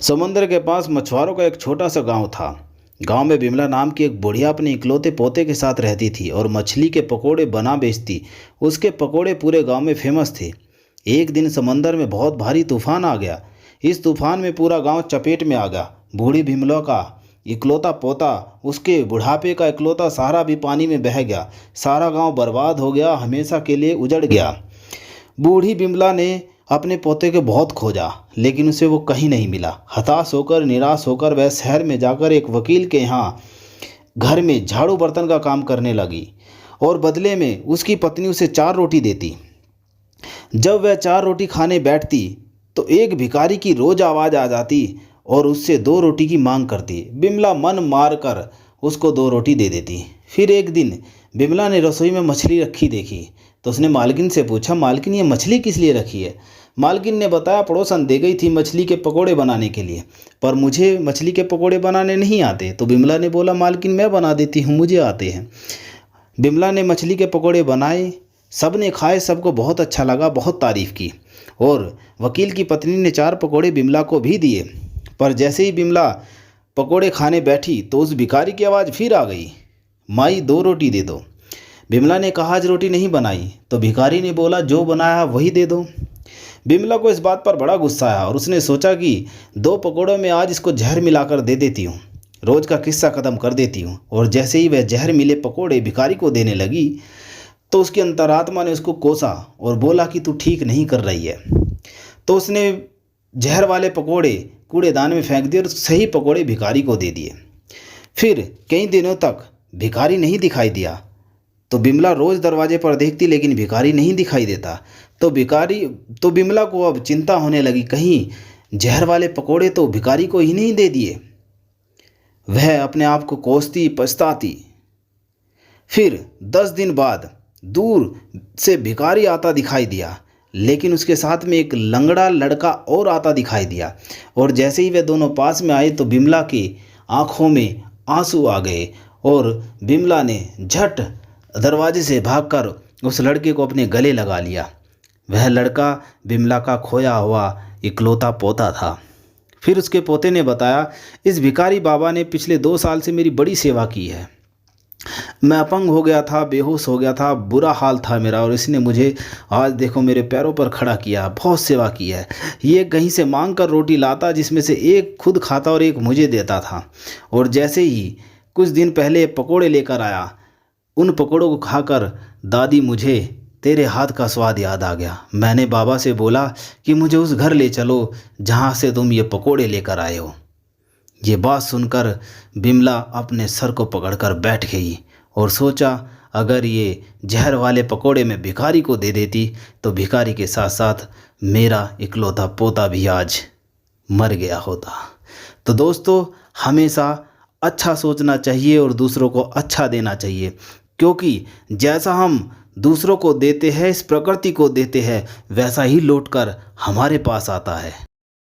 समुद्र के पास मछुआरों का एक छोटा सा गांव था। गांव में बिमला नाम की एक बुढ़िया अपने इकलौते पोते के साथ रहती थी और मछली के पकोड़े बना बेचती। उसके पकोड़े पूरे गांव में फेमस थे। एक दिन समंदर में बहुत भारी तूफान आ गया। इस तूफान में पूरा गांव चपेट में आ गया। बूढ़ी बिमला का इकलौता पोता, उसके बुढ़ापे का इकलौता सहारा भी पानी में बह गया। सारा गांव बर्बाद हो गया, हमेशा के लिए उजड़ गया। बूढ़ी बिमला ने अपने पोते को बहुत खोजा, लेकिन उसे वो कहीं नहीं मिला। हताश होकर, निराश होकर वह शहर में जाकर एक वकील के यहाँ घर में झाड़ू बर्तन का काम करने लगी और बदले में उसकी पत्नी उसे 4 रोटी देती। जब वह 4 रोटी खाने बैठती तो एक भिखारी की रोज आवाज़ आ जाती और उससे 2 रोटी की मांग करती। बिमला मन मार कर उसको 2 रोटी दे देती। फिर एक दिन बिमला ने रसोई में मछली रखी देखी तो उसने मालकिन से पूछा, मालकिन ये मछली किस लिए रखी है? मालकिन ने बताया, पड़ोसन दे गई थी मछली के पकोड़े बनाने के लिए, पर मुझे मछली के पकोड़े बनाने नहीं आते। तो बिमला ने बोला, मालकिन मैं बना देती हूँ, मुझे आते हैं। बिमला ने मछली के पकोड़े बनाए, सब ने खाए, सबको बहुत अच्छा लगा, बहुत तारीफ़ की। और वकील की पत्नी ने 4 पकोड़े बिमला को भी दिए। पर जैसे ही बिमला पकोड़े खाने बैठी तो उस भिखारी की आवाज़ फिर आ गई, माई 2 रोटी दे दो। बिमला ने कहा, आज रोटी नहीं बनाई। तो भिखारी ने बोला, जो बनाया वही दे दो। बिमला को इस बात पर बड़ा गुस्सा आया और उसने सोचा कि 2 पकोड़ों में आज इसको जहर मिलाकर दे देती हूँ, रोज का किस्सा ख़त्म कर देती हूँ। और जैसे ही वह जहर मिले पकोड़े भिखारी को देने लगी तो उसकी अंतरात्मा ने उसको कोसा और बोला कि तू ठीक नहीं कर रही है। तो उसने जहर वाले पकोड़े कूड़ेदान में फेंक दिए और सही पकोड़े भिखारी को दे दिए। फिर कई दिनों तक भिखारी नहीं दिखाई दिया। तो बिमला रोज़ दरवाजे पर देखती, लेकिन भिखारी नहीं दिखाई देता। तो बिमला को अब चिंता होने लगी, कहीं जहर वाले पकोड़े तो भिखारी को ही नहीं दे दिए। वह अपने आप को कोसती, पछताती। फिर 10 दिन बाद दूर से भिखारी आता दिखाई दिया, लेकिन उसके साथ में एक लंगड़ा लड़का और आता दिखाई दिया। और जैसे ही वे दोनों पास में आए तो बिमला की आंखों में आंसू आ गए और बिमला ने झट दरवाजे से भागकर उस लड़के को अपने गले लगा लिया। वह लड़का बिमला का खोया हुआ इकलौता पोता था। फिर उसके पोते ने बताया, इस भिखारी बाबा ने पिछले 2 साल से मेरी बड़ी सेवा की है। मैं अपंग हो गया था, बेहोश हो गया था, बुरा हाल था मेरा, और इसने मुझे आज देखो मेरे पैरों पर खड़ा किया, बहुत सेवा की है। ये कहीं से मांग कर रोटी लाता, जिसमें से एक खुद खाता और एक मुझे देता था। और जैसे ही कुछ दिन पहले पकोड़े लेकर आया, उन पकोड़ों को खाकर दादी मुझे तेरे हाथ का स्वाद याद आ गया। मैंने बाबा से बोला कि मुझे उस घर ले चलो जहाँ से तुम ये पकोड़े लेकर आए हो। ये बात सुनकर बिमला अपने सर को पकड़कर बैठ गई और सोचा, अगर ये जहर वाले पकोड़े मैं भिखारी को दे देती तो भिखारी के साथ साथ मेरा इकलौता पोता भी आज मर गया होता। तो दोस्तों, हमेशा अच्छा सोचना चाहिए और दूसरों को अच्छा देना चाहिए, क्योंकि जैसा हम दूसरों को देते हैं, इस प्रकृति को देते हैं, वैसा ही लौटकर हमारे पास आता है।